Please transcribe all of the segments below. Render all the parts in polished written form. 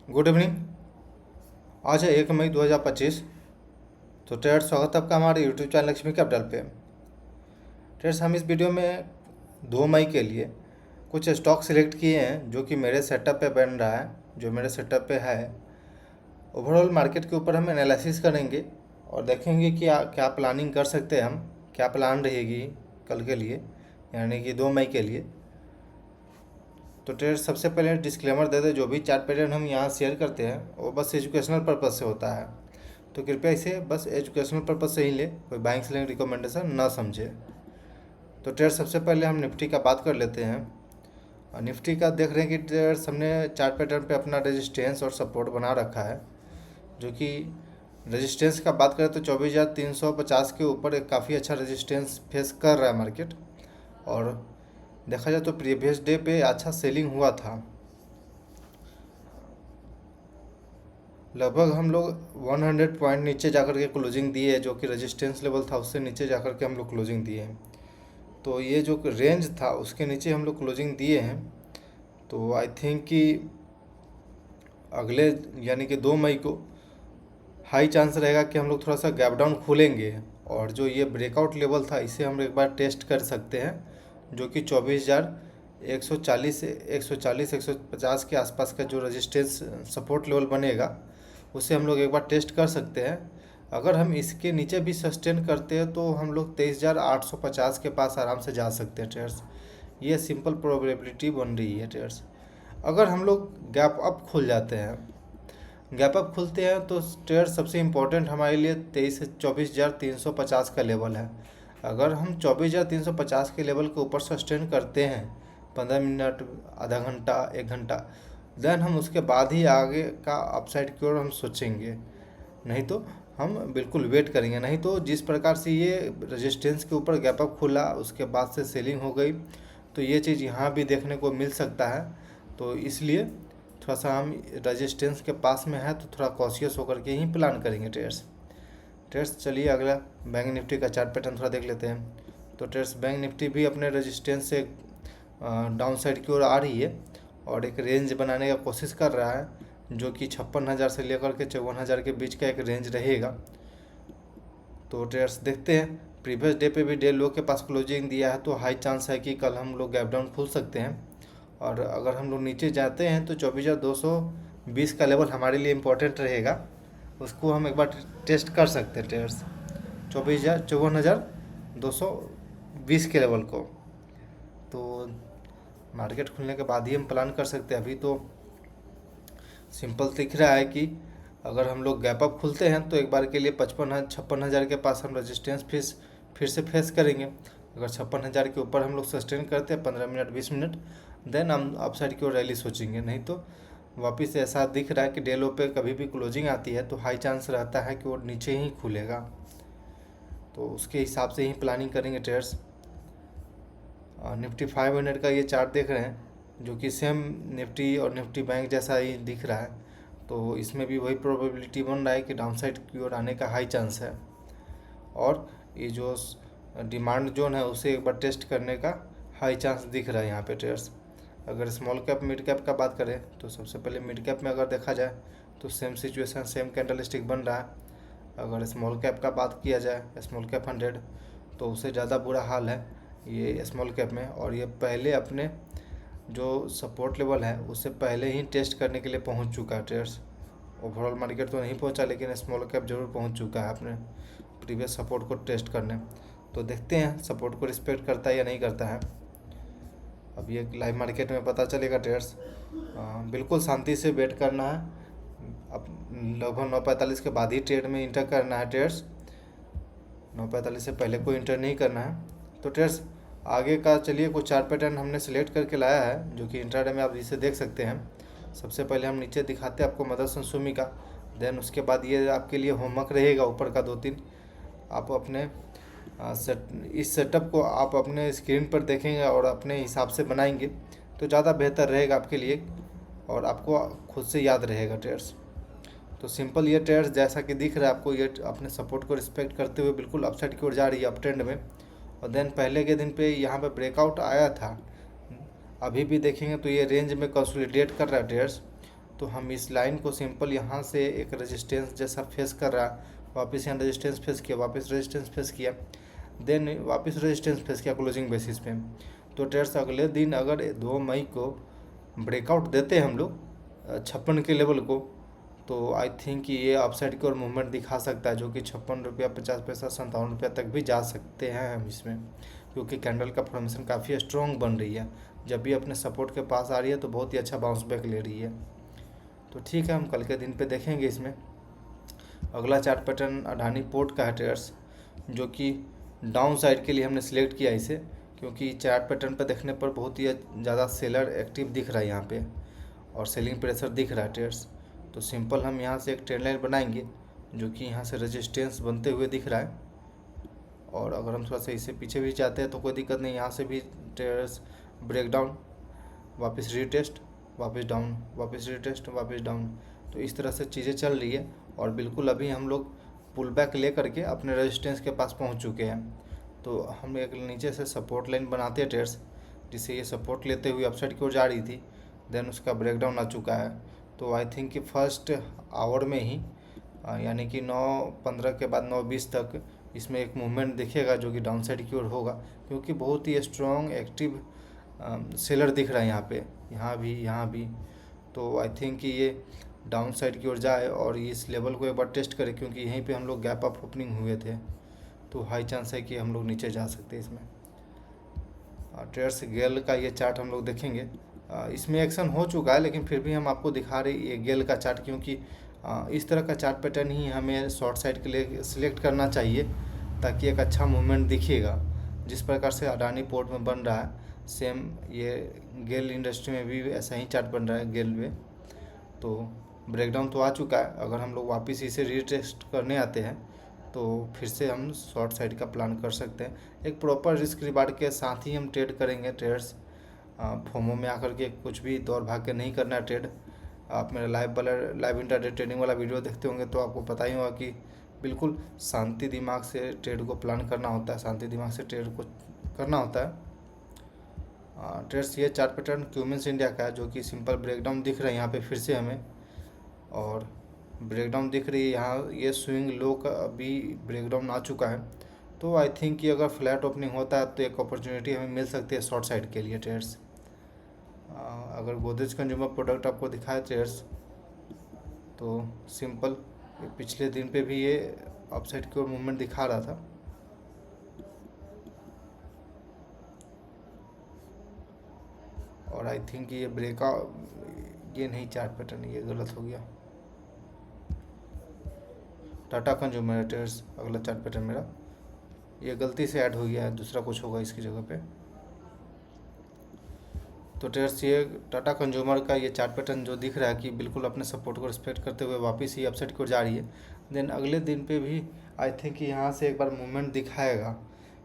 Good evening. आज है 1 मई 2025। तो ट्रेडर्स, स्वागत है आपका हमारे यूट्यूब चैनल लक्ष्मी कैपिटल पे। ट्रेडर्स, हम इस वीडियो में 2 मई के लिए कुछ स्टॉक सिलेक्ट किए हैं जो कि मेरे सेटअप पे बन रहा है, जो मेरे सेटअप पे है। ओवरऑल मार्केट के ऊपर हम एनालिसिस करेंगे और देखेंगे कि क्या प्लानिंग कर सकते हैं हम, क्या प्लान रहेगी कल के लिए, यानी कि 2 मई के लिए। तो ट्रेडर्स, सबसे पहले डिस्क्लेमर दे दे, जो भी चार्ट पैटर्न हम यहाँ शेयर करते हैं वो बस एजुकेशनल पर्पज़ से होता है, तो कृपया इसे बस एजुकेशनल पर्पज़ से ही ले, कोई बाइंग सेलिंग रिकमेंडेशन ना समझे। तो ट्रेडर्स, सबसे पहले हम निफ्टी का बात कर लेते हैं। और निफ्टी का देख रहे हैं कि ट्रेडर्स, हमने चार्ट पैटर्न पे अपना रेजिस्टेंस और सपोर्ट बना रखा है, जो कि रेजिस्टेंस का बात करें तो 24,350 के ऊपर एक काफ़ी अच्छा रेजिस्टेंस फेस कर रहा है मार्केट। और देखा जाए तो प्रीवियस डे पे अच्छा सेलिंग हुआ था। लगभग हम लोग 100 पॉइंट नीचे जाकर के क्लोजिंग दिए, जो कि रेजिस्टेंस लेवल था उससे नीचे जाकर के हम लोग क्लोजिंग दिए हैं। तो ये जो रेंज था उसके नीचे हम लोग क्लोजिंग दिए हैं। तो आई थिंक कि अगले यानी कि 2 मई को हाई चांस रहेगा कि हम लोग थोड़ा सा गैप डाउन खोलेंगे, और जो ये ब्रेकआउट लेवल था इसे हम एक बार टेस्ट कर सकते हैं, जो कि 24,140 150 के आसपास का जो रेजिस्टेंस सपोर्ट लेवल बनेगा उसे हम लोग एक बार टेस्ट कर सकते हैं। अगर हम इसके नीचे भी सस्टेन करते हैं तो हम लोग 23,850 के पास आराम से जा सकते हैं ट्रेडर्स। ये सिंपल प्रोबेबिलिटी बन रही है ट्रेडर्स। अगर हम लोग गैप अप खुल जाते हैं, गैप अप खुलते हैं तो ट्रेडर्स, सबसे इम्पोर्टेंट हमारे लिए 24,350 का लेवल है। अगर हम 24,350 के लेवल के ऊपर सस्टेन करते हैं 15 मिनट, आधा घंटा, 1 घंटा, देन हम उसके बाद ही आगे का अपसाइड की ओर हम सोचेंगे। नहीं तो हम बिल्कुल वेट करेंगे। नहीं तो जिस प्रकार से ये रेजिस्टेंस के ऊपर गैप अप खुला उसके बाद से सेलिंग हो गई, तो ये चीज़ यहाँ भी देखने को मिल सकता है। तो इसलिए थोड़ा सा हम रेजिस्टेंस के पास में है तो थोड़ा कॉशियस होकर के ही प्लान करेंगे ट्रेड्स। चलिए अगला बैंक निफ्टी का चार्ट पैटर्न थोड़ा देख लेते हैं। तो ट्रेड्स, बैंक निफ्टी भी अपने रेजिस्टेंस से डाउन साइड की ओर आ रही है और एक रेंज बनाने का कोशिश कर रहा है, जो कि 56,000 से लेकर के 54,000 के बीच का एक रेंज रहेगा। तो ट्रेड्स, देखते हैं। प्रीवियस डे पे भी डे लो के पास क्लोजिंग दिया है, तो हाई चांस है कि कल हम लोग गैप डाउन खुल सकते हैं। और अगर हम लोग नीचे जाते हैं तो 24,220 का लेवल हमारे लिए इम्पोर्टेंट रहेगा, उसको हम एक बार टेस्ट कर सकते हैं ट्रेडर्स, 54,220 के लेवल को। तो मार्केट खुलने के बाद ही हम प्लान कर सकते हैं। अभी तो सिंपल दिख रहा है कि अगर हम लोग गैप अप खुलते हैं तो एक बार के लिए 56,000 के पास हम रेजिस्टेंस फिर से फेस करेंगे। अगर 56,000 के ऊपर हम लोग सस्टेन करते हैं 15 मिनट, 20 मिनट, देन हम अपसाइड की ओर रैली सोचेंगे। नहीं तो वापस ऐसा दिख रहा है कि डे लो पे कभी भी क्लोजिंग आती है तो हाई चांस रहता है कि वो नीचे ही खुलेगा। तो उसके हिसाब से ही प्लानिंग करेंगे ट्रेडर्स। निफ्टी 500 का ये चार्ट देख रहे हैं, जो कि सेम निफ्टी और निफ्टी बैंक जैसा ही दिख रहा है। तो इसमें भी वही प्रोबेबिलिटी बन रहा है कि डाउनसाइड की ओर आने का हाई चांस है, और ये जो डिमांड जोन है उसे एक बार टेस्ट करने का हाई चांस दिख रहा है यहाँ पे ट्रेडर्स। अगर स्मॉल कैप मिड कैप का बात करें तो सबसे पहले मिड कैप में अगर देखा जाए तो same situation, same candle stick बन रहा है। अगर स्मॉल कैप का बात किया जाए, स्मॉल कैप 100, तो उससे ज़्यादा बुरा हाल है ये स्मॉल कैप में। और ये पहले अपने जो सपोर्ट लेवल है उससे पहले ही टेस्ट करने के लिए पहुंच चुका है ट्रेडर्स। ओवरऑल मार्केट तो नहीं पहुंचा, लेकिन स्मॉल कैप जरूर पहुंच चुका है अपने प्रीवियस सपोर्ट को टेस्ट करने। तो देखते हैं सपोर्ट को रिस्पेक्ट करता है या नहीं करता है। अब ये लाइव मार्केट में पता चलेगा ट्रेडर्स। बिल्कुल शांति से वेट करना है। अब लगभग 9:45 के बाद ही ट्रेड में इंटर करना है ट्रेडर्स। 9:45 से पहले कोई इंटर नहीं करना है। तो ट्रेडर्स, आगे का चलिए कुछ चार्ट पैटर्न हमने सिलेक्ट करके लाया है, जो कि इंट्राडे में आप इसे देख सकते हैं। सबसे पहले हम नीचे दिखाते हैं आपको मदरसन सुमी का, देन उसके बाद ये आपके लिए होमवर्क रहेगा ऊपर का 2-3। आप अपने इस सेटअप को आप अपने स्क्रीन पर देखेंगे और अपने हिसाब से बनाएंगे तो ज़्यादा बेहतर रहेगा आपके लिए, और आपको खुद से याद रहेगा ट्रेडर्स। तो सिंपल ये ट्रेडर्स, जैसा कि दिख रहा है आपको, ये अपने सपोर्ट को रिस्पेक्ट करते हुए बिल्कुल अपसाइड की ओर जा रही है अप ट्रेंड में। और देन पहले के दिन पे यहाँ पे ब्रेकआउट आया था, अभी भी देखेंगे तो ये रेंज में कंसोलिडेट कर रहा है ट्रेडर्स। तो हम इस लाइन को सिंपल यहाँ से एक रेजिस्टेंस जैसा फेस कर रहा है, वापस यहाँ रेजिस्टेंस फेस किया, वापस रेजिस्टेंस फेस किया, देन वापस रेजिस्टेंस फेस किया क्लोजिंग बेसिस पे। तो ट्रेड्स अगले दिन अगर 2 मई को ब्रेकआउट देते हैं हम लोग 56 के लेवल को, तो आई थिंक ये अपसाइड की ओर मूवमेंट दिखा सकता है, जो कि 56 रुपया 50 पैसा 57 रुपया तक भी जा सकते हैं हम इसमें, क्योंकि कैंडल का फॉर्मेशन काफ़ी स्ट्रॉन्ग बन रही है। जब भी अपने सपोर्ट के पास आ रही है तो बहुत ही अच्छा बाउंस बैक ले रही है। तो ठीक है, हम कल के दिन पे देखेंगे इसमें। अगला चार्ट पैटर्न अडानी पोर्ट का है ट्रेडर्स, जो कि डाउन साइड के लिए हमने सिलेक्ट किया इसे, क्योंकि चार्ट पैटर्न पे देखने पर बहुत ही ज़्यादा सेलर एक्टिव दिख रहा है यहाँ पे और सेलिंग प्रेशर दिख रहा है ट्रेडर्स। तो सिंपल हम यहाँ से एक ट्रेंड लाइन बनाएंगे, जो कि यहाँ से रेजिस्टेंस बनते हुए दिख रहा है। और अगर हम थोड़ा सा इससे पीछे भी जाते हैं तो कोई दिक्कत नहीं, यहाँ से भी ट्रेडर्स ब्रेकडाउन, वापस रीटेस्ट, वापस डाउन, वापस रीटेस्ट, वापस डाउन। तो इस तरह से चीज़ें चल रही है और बिल्कुल अभी हम लोग पुल बैक ले करके अपने रेजिस्टेंस के पास पहुंच चुके हैं। तो हम एक नीचे से सपोर्ट लाइन बनाते हैं ट्रेड्स, जिससे ये सपोर्ट लेते हुए अपसाइड की ओर जा रही थी, देन उसका ब्रेकडाउन आ चुका है। तो आई थिंक कि फर्स्ट आवर में ही यानी कि 9:15 के बाद 9:20 तक इसमें एक मूवमेंट दिखेगा, जो कि डाउन साइड की ओर होगा, क्योंकि बहुत ही स्ट्रॉन्ग एक्टिव सेलर दिख रहा है यहाँ पे, यहाँ भी। तो आई थिंक कि ये डाउन साइड की ओर जाए और इस लेवल को एक बार टेस्ट करें, क्योंकि यहीं पे हम लोग गैप अप ओपनिंग हुए थे, तो हाई चांस है कि हम लोग नीचे जा सकते हैं इसमें। ट्रेड्स गेल का ये चार्ट हम लोग देखेंगे, इसमें एक्शन हो चुका है, लेकिन फिर भी हम आपको दिखा रहे ये गेल का चार्ट, क्योंकि इस तरह का चार्ट पैटर्न ही हमें शॉर्ट साइड के लिए सिलेक्ट करना चाहिए, ताकि एक अच्छा मूवमेंट दिखेगा। जिस प्रकार से अडानी पोर्ट में बन रहा है, सेम ये गेल इंडस्ट्री में भी ऐसा ही चार्ट बन रहा है गेल में। तो ब्रेकडाउन तो आ चुका है, अगर हम लोग वापस इसे रीटेस्ट करने आते हैं तो फिर से हम शॉर्ट साइड का प्लान कर सकते हैं। एक प्रॉपर रिस्क रिवार्ड के साथ ही हम ट्रेड करेंगे ट्रेडर्स, फोमो में आकर के कुछ भी दौड़ भाग के नहीं करना है ट्रेड। आप मेरा लाइव इंटरडे ट्रेडिंग वाला वीडियो देखते होंगे तो आपको पता ही होगा कि बिल्कुल शांति दिमाग से ट्रेड को प्लान करना होता है, शांति दिमाग से ट्रेड को करना होता है। ट्रेड्स ये चार्ट पैटर्न क्यूमिंस इंडिया का है, जो कि सिंपल ब्रेकडाउन दिख रहा है यहाँ पे फिर से हमें, और ब्रेकडाउन दिख रही है यहाँ, ये स्विंग लो का अभी ब्रेकडाउन आ चुका है। तो आई थिंक कि अगर फ्लैट ओपनिंग होता है तो एक अपॉर्चुनिटी हमें मिल सकती है शॉर्ट साइड के लिए ट्रेड्स। अगर गोदरेज कंज्यूमर प्रोडक्ट आपको दिखाए ट्रेड्स, तो सिंपल पिछले दिन पे भी ये अपसाइड की ओर मूवमेंट दिखा रहा था, और आई थिंक ये ये नहीं चार्ट पैटर्न, ये गलत हो गया। टाटा कंज्यूमर ट्रेड्स अगला चार्ट पैटर्न मेरा, ये गलती से ऐड हो गया है, दूसरा कुछ होगा इसकी जगह पे। तो ट्रेड्स ये टाटा कंज्यूमर का ये चार्ट पैटर्न जो दिख रहा है कि बिल्कुल अपने सपोर्ट को रिस्पेक्ट करते हुए वापस ही अपसाइड की ओर जा रही है। देन अगले दिन पे भी आई थिंक कि यहाँ से एक बार मूवमेंट दिखाएगा,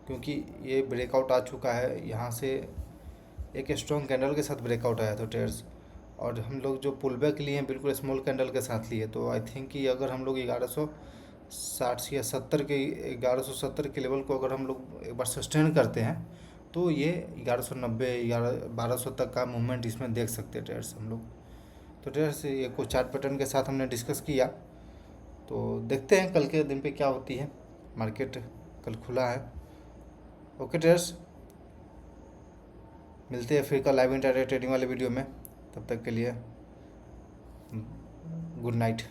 क्योंकि ये ब्रेकआउट आ चुका है, यहाँ से एक स्ट्रॉन्ग कैंडल के साथ ब्रेकआउट आया था ट्रेड्स, और हम लोग जो पुल बैक लिए हैं बिल्कुल स्मॉल कैंडल के साथ लिए। तो आई थिंक कि अगर हम लोग 1160 या 70 के 1170 के लेवल को अगर हम लोग एक बार सस्टेन करते हैं तो ये 1190 1200 तक का मूवमेंट इसमें देख सकते हैं ट्रेड्स हम लोग। तो ट्रेड्स ये कुछ चार्ट पैटर्न के साथ हमने डिस्कस किया, तो देखते हैं कल के दिन पे क्या होती है। मार्केट कल खुला है। ओके ट्रेड्स, मिलते हैं फिर कल लाइव इंटरडे ट्रेडिंग वाले वीडियो में, तब तक के लिए गुड नाइट।